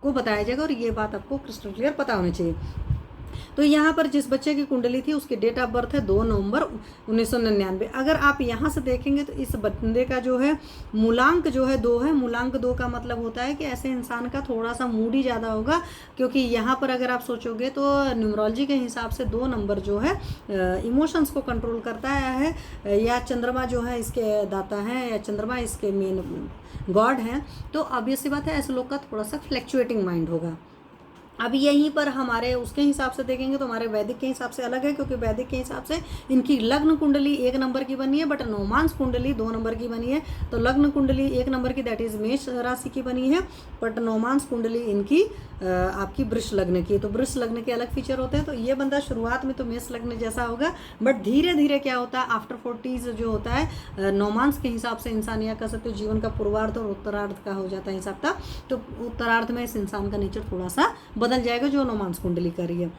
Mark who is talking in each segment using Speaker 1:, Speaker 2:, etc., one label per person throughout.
Speaker 1: को बताया जाएगा और ये बात आपको क्रिस्टल क्लियर पता होनी चाहिए। तो यहाँ पर जिस बच्चे की कुंडली थी उसकी डेट ऑफ बर्थ है 2 नवंबर 1999। अगर आप यहाँ से देखेंगे तो इस बंदे का जो है मूलांक जो है 2 है। मूलांक 2 का मतलब होता है कि ऐसे इंसान का थोड़ा सा मूड ही ज़्यादा होगा, क्योंकि यहाँ पर अगर आप सोचोगे तो न्यूमरोलॉजी के हिसाब से 2 नंबर जो है इमोशंस को कंट्रोल करता है, या चंद्रमा जो है इसके दाता हैं, या चंद्रमा इसके मेन गॉड हैं। तो ऑब्वियस सी बात है ऐसे लोग का थोड़ा सा फ्लैक्चुएटिंग माइंड होगा। अब यहीं पर हमारे उसके हिसाब से देखेंगे तो हमारे वैदिक के हिसाब से अलग है, क्योंकि वैदिक के हिसाब से इनकी लग्न कुंडली 1 नंबर की बनी है, बट नौमांस कुंडली 2 नंबर की बनी है। तो लग्न कुंडली 1 नंबर की दैट इज मेष राशि की बनी है, बट नौमांस कुंडली इनकी आपकी वृष लग्न की। तो वृष लग्न के अलग फीचर होते हैं। तो ये बंदा शुरुआत में तो मेष लग्न जैसा होगा, बट धीरे धीरे क्या होता है आफ्टर 40s जो होता है नौमांस के हिसाब से इंसान या कह सकते हो जीवन का पूर्वार्ध और उत्तरार्ध का हो जाता है हिसाब था। तो उत्तरार्ध में इस इंसान का नेचर थोड़ा सा बदल जाएगा जो नौमांस कुंडली कर रही है।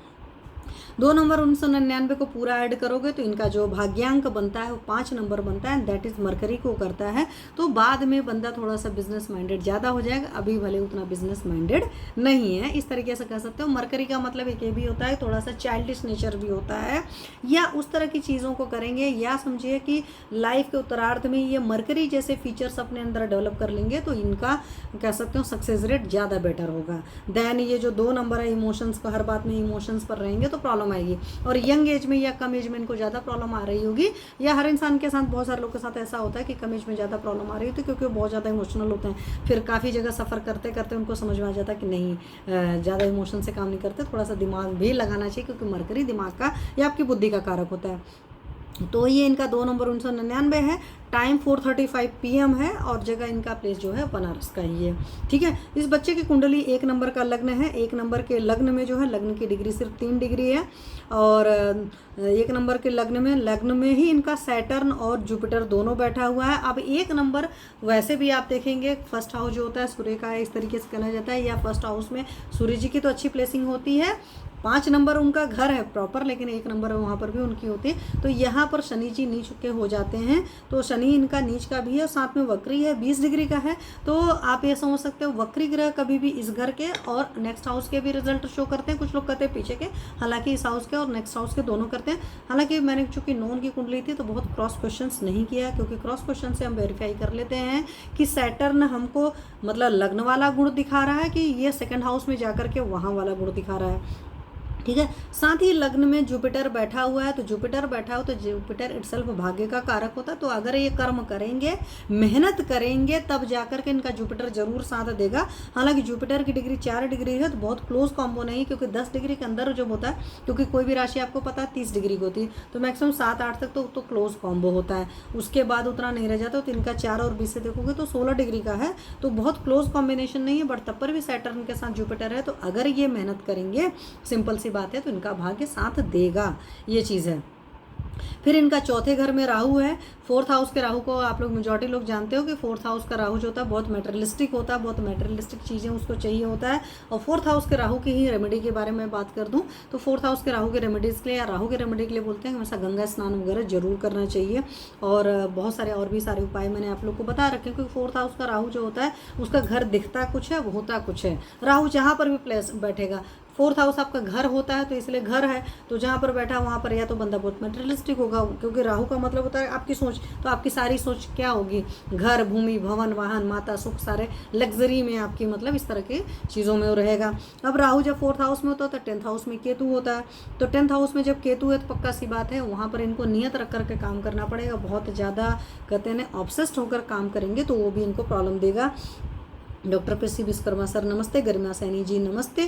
Speaker 1: 2 नंबर 1999 को पूरा ऐड करोगे तो इनका जो भाग्यांक बनता है वो 5 नंबर बनता है, दैट इज मरकरी को करता है। तो बाद में बंदा थोड़ा सा बिजनेस माइंडेड ज़्यादा हो जाएगा, अभी भले उतना बिजनेस माइंडेड नहीं है, इस तरीके से कह सकते हो। मरकरी का मतलब एक ये भी होता है थोड़ा सा चाइल्डिश नेचर भी होता है, या उस तरह की चीज़ों को करेंगे, या समझिए कि लाइफ के उत्तरार्ध में ये मरकरी जैसे फीचर्स अपने अंदर डेवलप कर लेंगे तो इनका कह सकते हो सक्सेस रेट ज़्यादा बेटर होगा। देन ये जो 2 नंबर है इमोशंस को हर बात में इमोशंस पर रहेंगे तो प्रॉब्लम आएगी, और यंग एज में या कम एज में इनको ज़्यादा प्रॉब्लम आ रही होगी, या हर इंसान के साथ बहुत सारे लोग के साथ ऐसा होता है कि कम एज में ज़्यादा प्रॉब्लम आ रही होती है, क्योंकि वो बहुत ज़्यादा इमोशनल होते हैं। फिर काफ़ी जगह सफ़र करते करते उनको समझ में आ जाता है कि नहीं ज़्यादा इमोशन से काम नहीं करते, थोड़ा सा दिमाग भी लगाना चाहिए, क्योंकि मरकरी दिमाग का या आपकी बुद्धि का कारक होता है। तो ये इनका 2 नंबर 1999 है, टाइम 4:35 PM है, और जगह इनका प्लेस जो है बनारस का ही है। ठीक है, इस बच्चे की कुंडली 1 नंबर का लग्न है। 1 नंबर के लग्न में जो है लग्न की डिग्री सिर्फ 3 डिग्री है, और 1 नंबर के लग्न में ही इनका सैटर्न और जुपिटर दोनों बैठा हुआ है। अब 1 नंबर वैसे भी आप देखेंगे फर्स्ट हाउस जो होता है सूर्य का इस तरीके से कहना जाता है, या फर्स्ट हाउस में सूर्य जी की तो अच्छी प्लेसिंग होती है। 5 नंबर उनका घर है प्रॉपर, लेकिन 1 नंबर वहाँ पर भी उनकी होती है। तो यहाँ पर शनि जी नीच के हो जाते हैं, तो शनि इनका नीच का भी है, साथ में वक्री है, 20 डिग्री का है। तो आप ये समझ सकते हो वक्री ग्रह कभी भी इस घर के और नेक्स्ट हाउस के भी रिजल्ट शो करते हैं। कुछ लोग कहते हैं पीछे के, हालांकि इस हाउस के और नेक्स्ट हाउस के दोनों करते हैं। हालांकि मैंने चूंकि नॉन की कुंडली थी तो बहुत क्रॉस क्वेश्चन नहीं किया, क्योंकि क्रॉस क्वेश्चन से हम वेरीफाई कर लेते हैं कि सैटर्न हमको मतलब लग्न वाला गुण दिखा रहा है कि ये सेकंड हाउस में जाकर के वहाँ वाला गुण दिखा रहा है। ठीक है, साथ ही लग्न में जुपिटर बैठा हुआ है, तो जुपिटर बैठा हो तो जुपिटर इटसेल्फ भाग्य का कारक होता है। तो अगर ये कर्म करेंगे, मेहनत करेंगे, तब जाकर के इनका जुपिटर जरूर साथ देगा। हालांकि जुपिटर की डिग्री 4 डिग्री है, तो बहुत क्लोज कॉम्बो नहीं, क्योंकि 10 डिग्री के अंदर जो होता है, क्योंकि कोई भी राशि आपको पता है 30 डिग्री की होती है, तो मैक्सिमम 7-8 तक तो क्लोज कॉम्बो होता है, उसके बाद उतना नहीं रह जाता। तो इनका 4 और 20 से देखोगे तो 16 डिग्री का है, तो बहुत क्लोज कॉम्बिनेशन नहीं है, बट तब पर भी सैटर्न के साथ जुपिटर है। तो अगर ये मेहनत करेंगे, सिंपल सी बात है, तो इनका भाग्य साथ देगा, ये चीज़ है। फिर इनका चौथे घर में राहु है। 4th हाउस के राहु को आप लोग मेजॉरिटी लोग जानते हो कि 4th हाउस का राहु जो होता है बहुत मेटेरियलिस्टिक होता है, बहुत मेटेरियलिस्टिक चीज़ें उसको चाहिए होता है। और 4th हाउस के राहु की ही रेमेडी के बारे में बात कर दूं तो 4th हाउस के राहु के रेमेडीज़ के लिए, या राहु के रेमेडी के लिए बोलते हैं हमेशा गंगा स्नान वगैरह जरूर करना चाहिए। और बहुत सारे और भी सारे उपाय मैंने आप लोग को बता रखे हैं, क्योंकि 4th हाउस का राहु जो होता है उसका घर दिखता कुछ है, होता कुछ है। राहु जहाँ पर भी प्लेस बैठेगा, 4th हाउस आपका घर होता है, तो इसलिए घर है, तो जहाँ पर बैठा वहाँ पर या तो बंदा बहुत मटेरियलिस्टिक होगा, क्योंकि राहु का मतलब होता है आपकी सोच। तो आपकी सारी सोच क्या होगी, घर, भूमि, भवन, वाहन, माता, सुख, सारे लग्जरी में आपकी मतलब इस तरह की चीज़ों में रहेगा। अब राहु जब 4th हाउस में होता है तो 10th हाउस में केतु होता है। तो 10th हाउस में जब केतु है तो पक्का सी बात है वहाँ पर इनको नियत रख करके काम करना पड़ेगा। बहुत ज़्यादा कहते हैं ऑब्सेस्ड होकर काम करेंगे तो वो भी इनको प्रॉब्लम देगा। डॉक्टर पी विश्वकर्मा सर नमस्ते, गरिमा सैनी जी नमस्ते,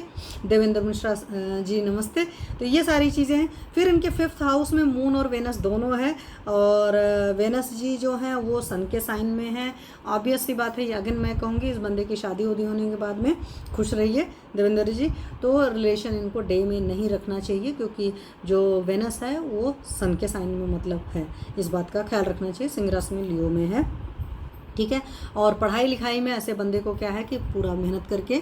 Speaker 1: देवेंद्र मिश्रा जी नमस्ते। तो ये सारी चीज़ें हैं। फिर इनके 5th हाउस में मून और वेनस दोनों है, और वेनस जी जो हैं वो सन के साइन में हैं। ऑब्वियस सी बात है, अगेन मैं कहूँगी इस बंदे की शादी होने के बाद में खुश रहिए देवेंद्र जी। तो रिलेशन इनको डे में नहीं रखना चाहिए, क्योंकि जो वेनस है वो सन के साइन में मतलब है, इस बात का ख्याल रखना चाहिए। सिंह राशि में लियो में है, ठीक है। और पढ़ाई लिखाई में ऐसे बंदे को क्या है कि पूरा मेहनत करके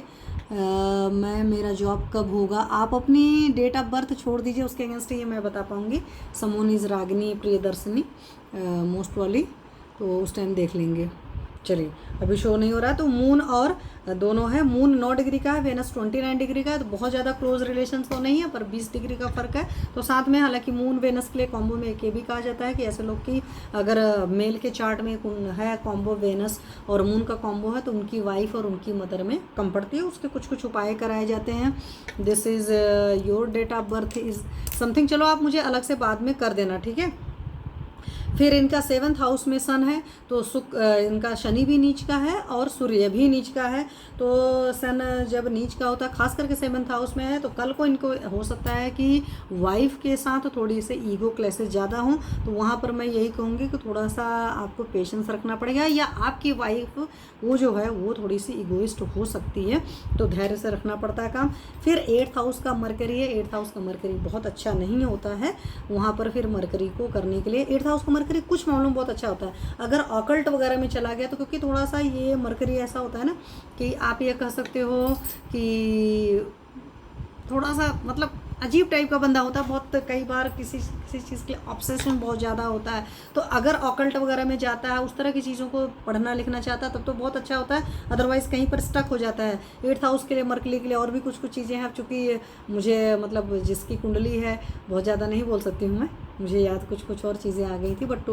Speaker 1: मैं मेरा जॉब कब होगा, आप अपनी डेट ऑफ बर्थ छोड़ दीजिए, उसके अगेंस्ट ये मैं बता पाऊँगी। समोन इज़ रागिनी प्रियदर्शनी मोस्ट वाली, तो उस टाइम देख लेंगे। चलिए अभी शो नहीं हो रहा है। तो मून और दोनों है, मून 9 डिग्री का है, वेनस 29 डिग्री का है, तो बहुत ज़्यादा क्लोज रिलेशन तो नहीं है पर 20 डिग्री का फ़र्क है। तो साथ में हालांकि मून वेनस के लिए कॉम्बो में एक ये भी कहा जाता है कि ऐसे लोग की अगर मेल के चार्ट में है कॉम्बो वेनस और मून का कॉम्बो है तो उनकी वाइफ और उनकी मदर में कम पड़ती है, उसके कुछ कुछ उपाय कराए जाते हैं। This is your date of birth is something, चलो आप मुझे अलग से बाद में कर देना, ठीक है। फिर इनका 7th हाउस में सन है, तो इनका शनि भी नीच का है और सूर्य भी नीच का है। तो सन जब नीच का होता है खास करके 7th हाउस में है, तो कल को इनको हो सकता है कि वाइफ के साथ थोड़ी से ईगो क्लैशेस ज़्यादा हों। तो वहाँ पर मैं यही कहूँगी कि थोड़ा सा आपको पेशेंस रखना पड़ेगा, या आपकी वाइफ वो जो है वो थोड़ी सी ईगोइस्ट हो सकती है, तो धैर्य से रखना पड़ता है काम। फिर 8th हाउस का मरकरी है, 8th हाउस का मरकरी बहुत अच्छा नहीं होता है, वहाँ पर फिर मरकरी को करने के लिए 8th हाउस का मरकरी कुछ मामलों में बहुत अच्छा होता है। अगर ऑकल्ट वगैरह में चला गया तो, क्योंकि थोड़ा सा ये मरकरी ऐसा होता है ना कि आप ये कह सकते हो कि थोड़ा सा मतलब अजीब टाइप का बंदा होता है, बहुत कई बार किसी चीज़ के लिए ऑब्सेशन बहुत ज़्यादा होता है। तो अगर ऑकल्ट वगैरह में जाता है, उस तरह की चीज़ों को पढ़ना लिखना चाहता है, तब तो बहुत अच्छा होता है, अदरवाइज़ कहीं पर स्टक हो जाता है। 8th हाउस के लिए मरकरी के लिए और भी कुछ कुछ चीज़ें हैं, चूँकि मुझे मतलब जिसकी कुंडली है बहुत ज़्यादा नहीं बोल सकती हूँ मैं, मुझे याद कुछ और चीज़ें आ गई थी। बट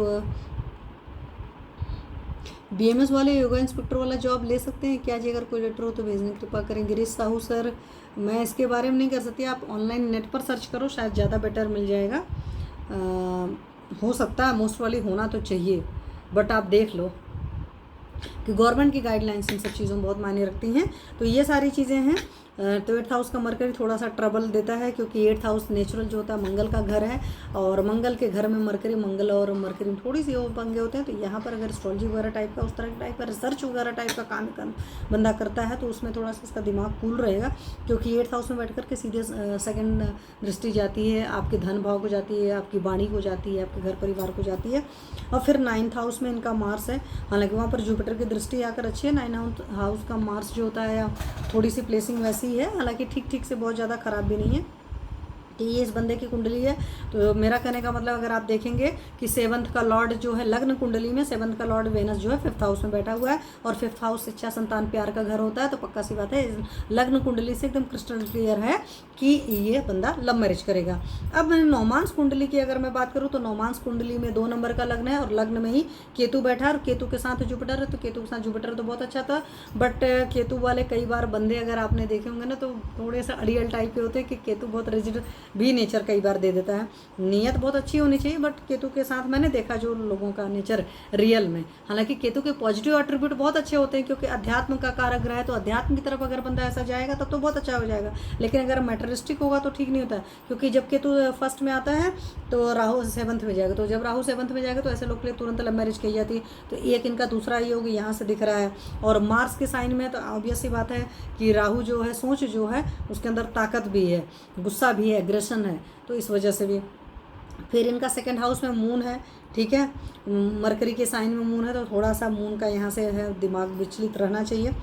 Speaker 1: बीएमएस वाले योगा इंस्पेक्टर वाला जॉब ले सकते हैं क्या जी? अगर कोई लेटर हो तो भेजने की कृपा करें। गिरीश साहू सर, मैं इसके बारे में नहीं कर सकती, आप ऑनलाइन नेट पर सर्च करो, शायद ज़्यादा बेटर मिल जाएगा। हो सकता है, मोस्ट वाली होना तो चाहिए, बट आप देख लो कि गवर्नमेंट की गाइडलाइंस इन सब चीज़ों में बहुत मायने रखती हैं। तो ये सारी चीज़ें हैं। तो 8th हाउस का मरकरी थोड़ा सा ट्रबल देता है, क्योंकि 8th हाउस नेचुरल जो होता है मंगल का घर है, और मंगल के घर में मरकरी, मंगल और मरकरी में थोड़ी सी वो पंगे होते हैं। तो यहाँ पर अगर एस्ट्रोलॉजी वगैरह टाइप का, उस तरह टाइप का रिसर्च वगैरह टाइप का काम बंदा करता है, तो उसमें थोड़ा सा इसका दिमाग कूल रहेगा, क्योंकि 8th हाउस में बैठ कर के सीधे सेकेंड दृष्टि जाती है, आपके धन भाव को जाती है, आपकी वाणी को जाती है, आपके घर परिवार को जाती है। और फिर 9th हाउस में इनका मार्स है, हालांकि वहाँ पर जुपिटर की दृष्टि आकर अच्छी है। 9th हाउस का मार्स जो होता है थोड़ी सी प्लेसिंग वैसी ही है, हालांकि ठीक ठीक से बहुत ज़्यादा ख़राब भी नहीं है। तो ये इस बंदे की कुंडली है। तो मेरा कहने का मतलब, अगर आप देखेंगे कि 7th का लॉर्ड जो है लग्न कुंडली में, 7th का लॉर्ड वेनस जो है 5th हाउस में बैठा हुआ है, और 5th हाउस इच्छा संतान प्यार का घर होता है। तो पक्का सी बात है, लग्न कुंडली से एकदम क्रिस्टल क्लियर है कि ये बंदा लव मैरिज करेगा। अब नौमांस कुंडली की अगर मैं बात करूँ तो नौमांस कुंडली में 2 नंबर का लग्न है, और लग्न में ही केतु बैठा है, और केतु के साथ जुपिटर है। तो केतु के साथ जुपिटर तो बहुत अच्छा था, बट केतु वाले कई बार बंदे अगर आपने देखे होंगे ना, तो थोड़े से अड़ियल टाइप के होते हैं कि केतु बहुत रिजिड भी नेचर कई बार दे देता है। नीयत बहुत अच्छी होनी चाहिए, बट केतु के साथ मैंने देखा जो लोगों का नेचर रियल में, हालांकि केतु के पॉजिटिव एट्रीब्यूट बहुत अच्छे होते हैं, क्योंकि अध्यात्म का कारक ग्रह है। तो अध्यात्म की तरफ अगर बंदा ऐसा जाएगा तब तो बहुत अच्छा हो जाएगा, लेकिन अगर मैटरिस्टिक होगा तो ठीक नहीं होता है, क्योंकि जब केतु फर्स्ट में आता है तो राहु 7th में जाएगा। तो जब राहु 7th में जाएगा तो ऐसे लोग के लिए तुरंत लव मैरिज की जाती है। तो एक इनका दूसरा योग यहाँ से दिख रहा है, और मार्स के साइन में, तो ऑब्वियस सी बात है कि राहु जो है सोच जो है उसके अंदर ताकत भी है, गुस्सा भी है, एग्रेशन है, तो इस वजह से भी। फिर इनका 2nd हाउस में मून है, ठीक है, मरकरी के साइन में मून है, तो थोड़ा सा मून का यहाँ से है दिमाग विचलित रहना चाहिए।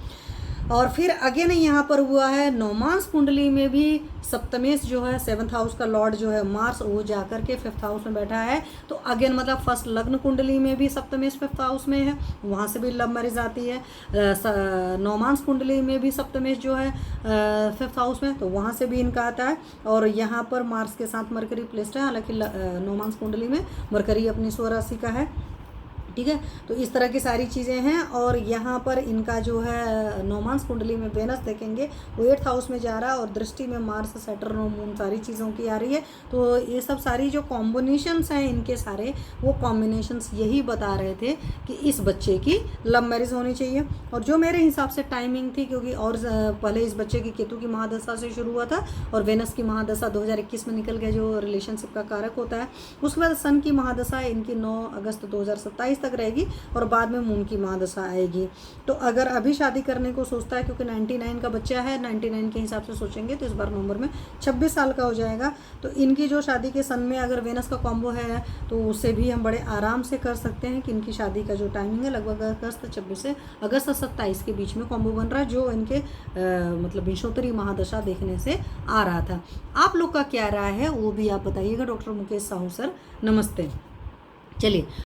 Speaker 1: और फिर अगेन यहाँ पर हुआ है नौमांस कुंडली में भी सप्तमेश जो है 7th हाउस का लॉर्ड जो है मार्स, वो जाकर के 5th हाउस में बैठा है। तो अगेन मतलब फर्स्ट लग्न कुंडली में भी सप्तमेश 5th हाउस में है, वहाँ से भी लव मैरिज आती है। नौमांस कुंडली में भी सप्तमेश जो है 5th हाउस में, तो वहाँ से भी इनका आता है। और यहाँ पर मार्स के साथ मरकरी प्लेस्ड है, हालांकि नौमांस कुंडली में मरकरी अपनी स्वराशि का है, ठीक है। तो इस तरह की सारी चीज़ें हैं। और यहाँ पर इनका जो है नौमांस कुंडली में वेनस देखेंगे वो 8th हाउस में जा रहा है, और दृष्टि में मार्स, सैटर्न और मून सारी चीज़ों की आ रही है। तो ये सब सारी जो कॉम्बिनेशंस हैं इनके सारे, वो कॉम्बिनेशंस यही बता रहे थे कि इस बच्चे की लव मैरिज होनी चाहिए। और जो मेरे हिसाब से टाइमिंग थी, क्योंकि और पहले इस बच्चे की केतु की महादशा से शुरू हुआ था, और वेनस की महादशा 2021 में निकल गया जो रिलेशनशिप का कारक होता है। उसके बाद सन की महादशा इनकी 9 अगस्त 2027 तक रहेगी, और बाद में मून की महादशा आएगी। तो अगर अभी शादी करने को सोचता है, क्योंकि 99 का बच्चा है, 99 के हिसाब से सोचेंगे तो इस बार नवंबर में 26 साल का हो जाएगा। तो इनकी जो शादी के सन में अगर वेनस का कॉम्बो है, तो उससे भी हम बड़े आराम से कर सकते हैं कि इनकी शादी का जो टाइमिंग है लगभग अगस्त 26 से अगस्त 27 के बीच में कॉम्बो बन रहा है, जो इनके मतलब विंशोत्तरी महादशा देखने से आ रहा था। आप लोग का क्या राय है वो भी आप बताइएगा। डॉक्टर मुकेश साहू सर, नमस्ते। चलिए